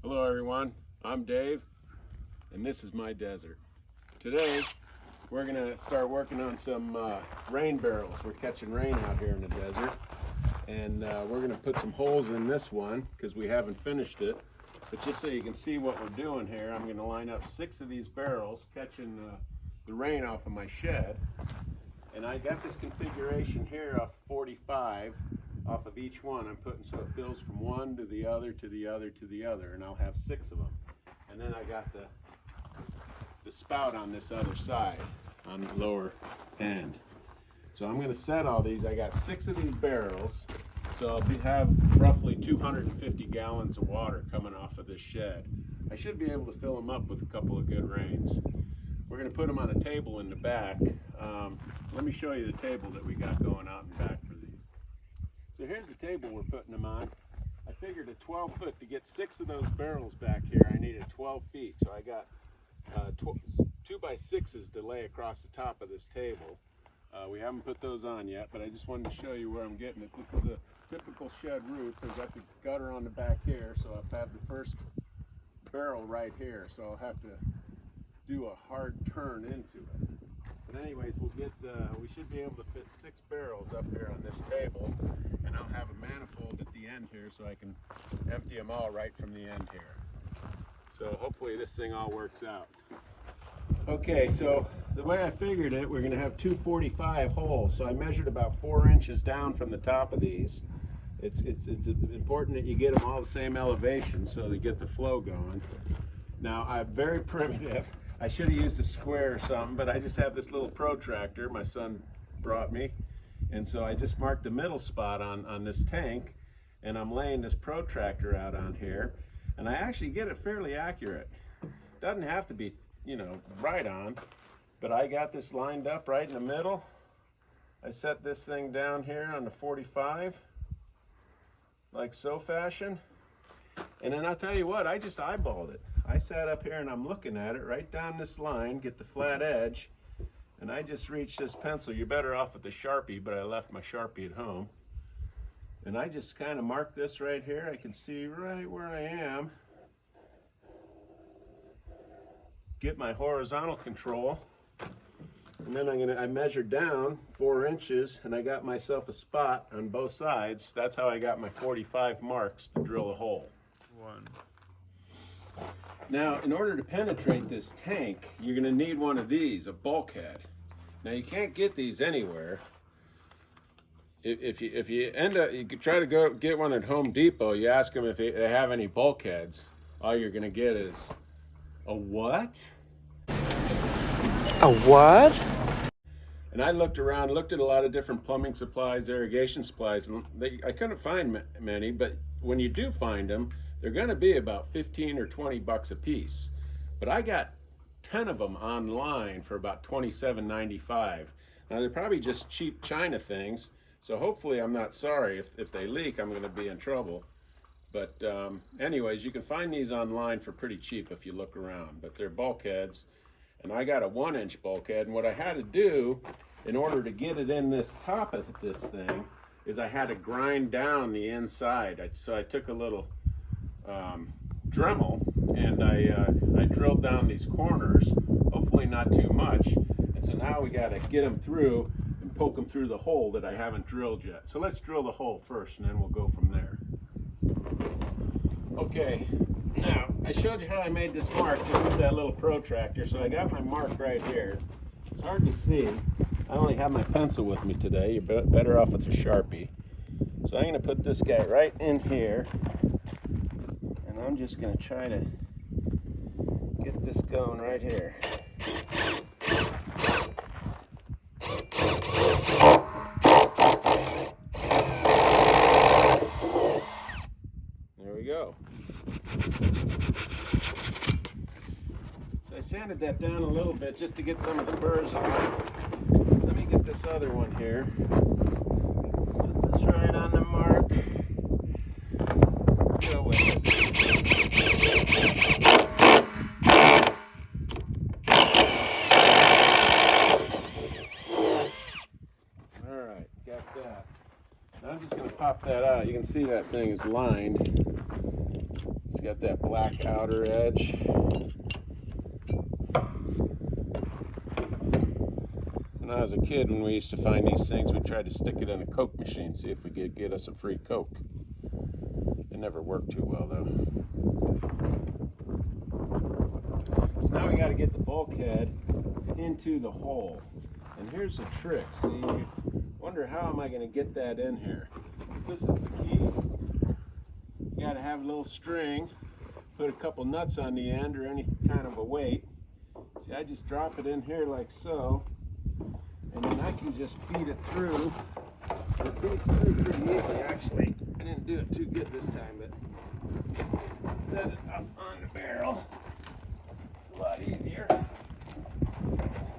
Hello everyone, I'm Dave, and this is my desert. Today, we're gonna start working on some rain barrels. We're catching rain out here in the desert, and we're gonna put some holes in this one because we haven't finished it. But just so you can see what we're doing here, I'm gonna line up 6 of these barrels, catching the rain off of my shed. And I got this configuration here off 45. Off of each one, I'm putting so it fills from one to the other, to the other, to the other, and I'll have 6 of them. And then I got the spout on this other side, on the lower end. So I'm gonna set all these. I got 6 of these barrels, so I'll have roughly 250 gallons of water coming off of this shed. I should be able to fill them up with a couple of good rains. We're gonna put them on a table in the back. Let me show you the table that we got going out in back for these. So here's the table we're putting them on. I figured a 12 foot, to get 6 of those barrels back here, I needed 12 feet. So I got 2x6s to lay across the top of this table. We haven't put those on yet, but I just wanted to show you where I'm getting it. This is a typical shed roof. I've got the gutter on the back here, so I've had the first barrel right here. So I'll have to do a hard turn into it. But anyways, we should be able to fit 6 barrels up here on this table, and I'll have a manifold at the end here so I can empty them all right from the end here. So hopefully this thing all works out. Okay, so the way I figured it, we're gonna have 245 holes. So I measured about 4 inches down from the top of these. It's important that you get them all the same elevation so they get the flow going. Now, I'm very primitive. I should have used a square or something, but I just have this little protractor my son brought me. And so I just marked the middle spot on this tank, and I'm laying this protractor out on here. And I actually get it fairly accurate. Doesn't have to be, you know, right on, but I got this lined up right in the middle. I set this thing down here on the 45, like so fashion. And then I'll tell you what, I just eyeballed it. I sat up here and I'm looking at it right down this line, get the flat edge, and I just reached this pencil. You're better off with the Sharpie, but I left my Sharpie at home. And I just kind of marked this right here. I can see right where I am. Get my horizontal control. And then I measured down 4 inches, and I got myself a spot on both sides. That's how I got my 45 marks to drill a hole. Now, in order to penetrate this tank, you're gonna need one of these, a bulkhead. Now, you can't get these anywhere. If you end up, you could try to go get one at Home Depot. You ask them if they have any bulkheads. All you're gonna get is a what? A what? And I looked around, looked at a lot of different plumbing supplies, irrigation supplies, and I couldn't find many. But when you do find them, they're going to be about 15 or 20 bucks a piece. But I got 10 of them online for about $27.95. Now they're probably just cheap China things, so hopefully I'm not sorry. If they leak, I'm going to be in trouble. But anyways, you can find these online for pretty cheap if you look around. But they're bulkheads, and I got a 1-inch bulkhead. And what I had to do in order to get it in this top of this thing is I had to grind down the inside. So I took a little Dremel, and I drilled down these corners, hopefully not too much. And so now we got to get them through and poke them through the hole that I haven't drilled yet. So let's drill the hole first, and then we'll go from there. Okay, now I showed you how I made this mark just with that little protractor. So I got my mark right here. It's hard to see. I only have my pencil with me today. You're better off with the Sharpie. So I'm going to put this guy right in here. And I'm just going to try to get this going right here. There we go. So I sanded that down a little bit just to get some of the burrs off. Let me get this other one here. Put this right on the mark. Go with it. Alright, got that. Now I'm just going to pop that out. You can see that thing is lined. It's got that black outer edge. When I was a kid, when we used to find these things, we tried to stick it in a Coke machine, see if we could get us a free Coke. It never worked too well though. So now we got to get the bulkhead into the hole. And here's the trick. See, you wonder how am I going to get that in here? But this is the key. You got to have a little string, put a couple nuts on the end or any kind of a weight. See, I just drop it in here like so, and then I can just feed it through. It feeds through pretty easy actually. I didn't do it too good this time, but just set it up on the barrel. It's a lot easier.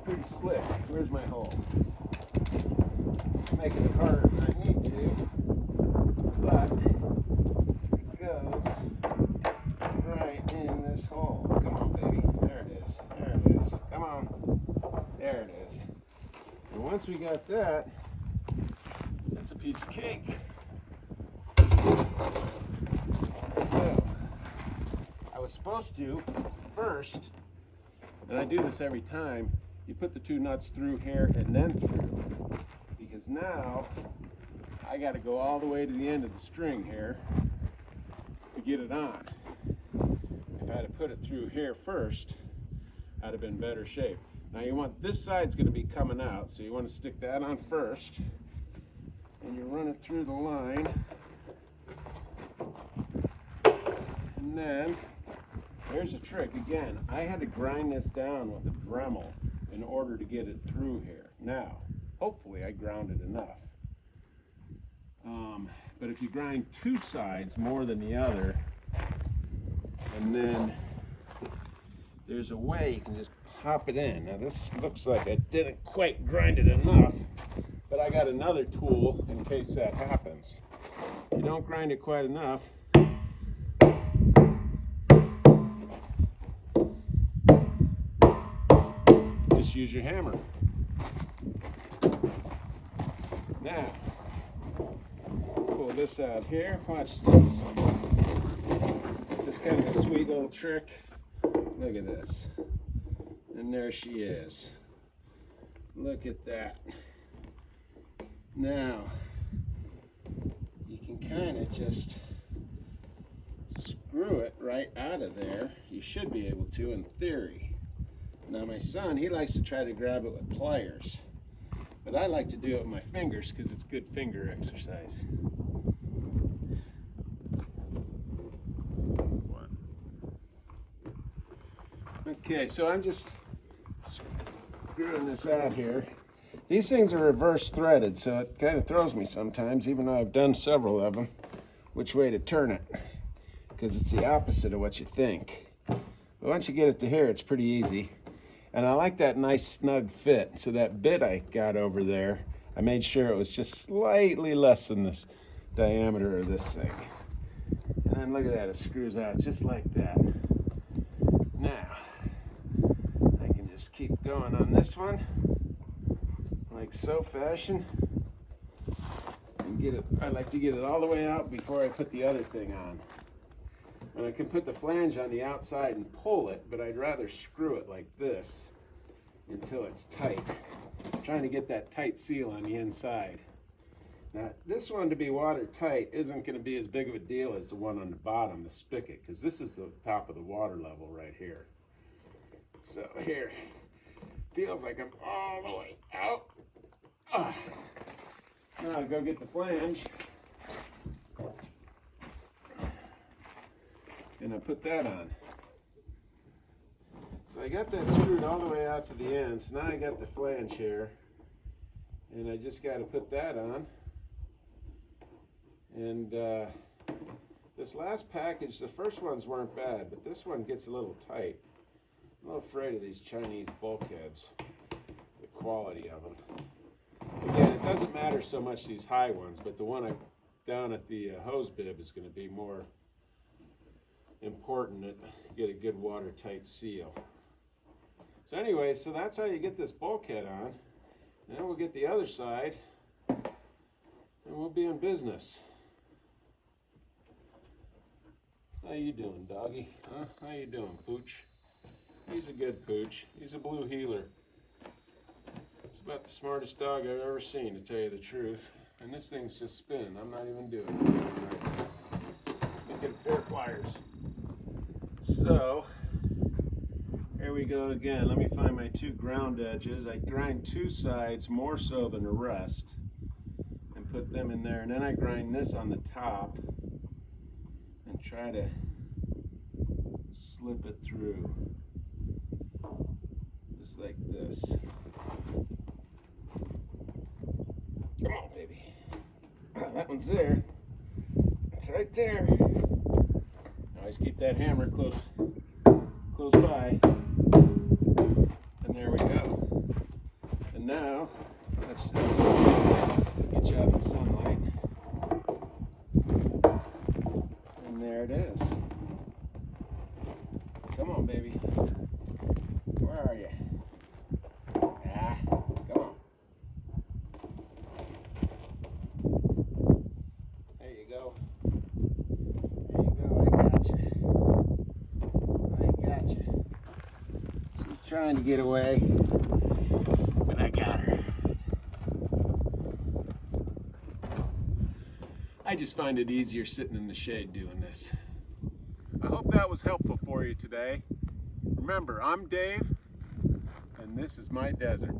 Pretty slick. Where's my hole? Making it harder than I need to, but it goes right in this hole. Come on, baby. There it is. There it is. Come on. There it is. And once we got that, that's a piece of cake. So, I was supposed to first, and I do this every time, you put the two nuts through here and then through, because now I got to go all the way to the end of the string here to get it on. If I had to put it through here first, I'd have been better shape. Now you want, this side's going to be coming out, so you want to stick that on first, and you run it through the line, and then here's a trick. Again, I had to grind this down with a Dremel in order to get it through here. Now, hopefully I grounded enough. But if you grind two sides more than the other, and then there's a way you can just pop it in. Now this looks like I didn't quite grind it enough, but I got another tool in case that happens. If you don't grind it quite enough, just use your hammer. Now, pull this out here. Watch this. This is kind of a sweet little trick. Look at this. And there she is. Look at that. Now, you can kind of just screw it right out of there. You should be able to, in theory. Now my son, he likes to try to grab it with pliers, but I like to do it with my fingers because it's good finger exercise. Okay, so I'm just screwing this out here. These things are reverse threaded, so it kind of throws me sometimes, even though I've done several of them, which way to turn it, because it's the opposite of what you think. But once you get it to here, it's pretty easy. And I like that nice snug fit. So that bit I got over there, I made sure it was just slightly less than this diameter of this thing. And then look at that, it screws out just like that. Now, I can just keep going on this one, like so fashion. And get it, I like to get it all the way out before I put the other thing on. And I can put the flange on the outside and pull it, but I'd rather screw it like this until it's tight. I'm trying to get that tight seal on the inside. Now, this one to be watertight isn't going to be as big of a deal as the one on the bottom, the spigot, because this is the top of the water level right here. So here, feels like I'm all the way out. Now I'll go get the flange. And I put that on. So I got that screwed all the way out to the end. So now I got the flange here. And I just got to put that on. And this last package, the first ones weren't bad, but this one gets a little tight. I'm a little afraid of these Chinese bulkheads, the quality of them. Again, it doesn't matter so much these high ones, but the one down at the hose bib is going to be more important to get a good watertight seal. So anyway, so that's how you get this bulkhead on. And then we'll get the other side and we'll be in business. How you doing, doggy? Huh? How you doing, pooch? He's a good pooch. He's a blue heeler. He's about the smartest dog I've ever seen, to tell you the truth. And this thing's just spinning. I'm not even doing it. Right. Let me get a pair of pliers. So, here we go again. Let me find my two ground edges. I grind two sides more so than the rest and put them in there. And then I grind this on the top and try to slip it through. Just like this. Come on, baby. That one's there. That's right there. Always keep that hammer close by. And there we go. And now, let's get you out in the sunlight. And there it is. Come on, baby. Where are you? Ah, come on. There you go. There you go. I got you. I got you. She's trying to get away, but I got her. I just find it easier sitting in the shade doing this. I hope that was helpful for you today. Remember, I'm Dave, and this is my desert.